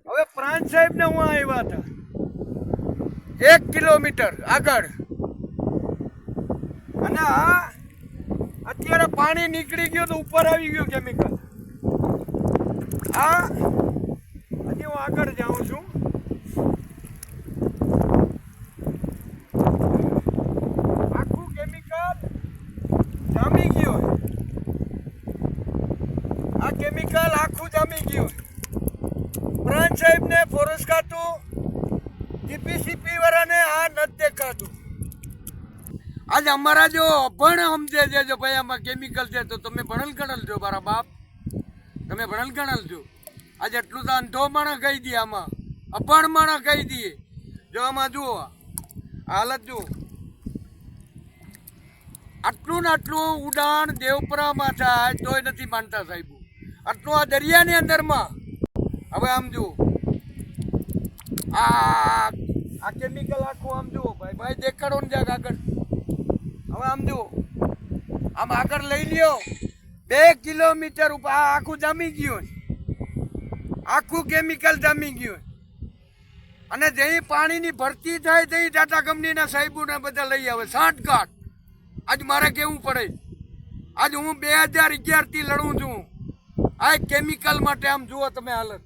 હવે પ્રાંત સાહેબ ને હું આવ્યા હતા 1 કિલોમીટર આગળ, અને આ અત્યારે પાણી નીકળી ગયું તો ઉપર આવી ગયું કેમિકલ. આ હજી હું આગળ જાઉં છું. આખું કેમિકલ જામી ગયું. આ કેમિકલ આખું જામી ગયું. પ્રાંત સાહેબ ને ફોરેસ્ટ ખાતું જીપીસીપી વાળાને આ નથી દેખાતું. આજ અમારા જો અભણ સમજે છે જો ભાઈ આમાં કેમિકલ છે, તો તમે ભણલ ગણલ છો મારા બાપ, તમે ભણલ ગણલ છો. આજે એટલું તો અંધો માણસ કહી દે, આમાં અભણ માણસ કહી દે. જો આમાં જુઓ હાલત જુઓ, આટલું ને આટલું ઉડાણ દેવપરામાં થાય તોય નથી માનતા સાહેબ. આટલું આ દરિયાની અંદરમાં. હવે આમ જુઓ, આ કેમિકલ આખું આમ જુઓ ભાઈ દેખાડો ને જાગ આગળ. હવે આમ જુઓ, આમ આગળ લઈ લ્યો 2 કિલોમીટર ઉપર આ આખું જામી ગયું, આખું કેમિકલ જામી ગયું. અને જઈ પાણીની ભરતી થાય તે ટાટા કંપનીના સાહેબોને બધા લઈ આવે સાંઠગાંઠ. આજ મારે કેવું પડે, આજ હું 2011 થી લડું છું આ કેમિકલ માટે. આમ જુઓ તમે હાલત.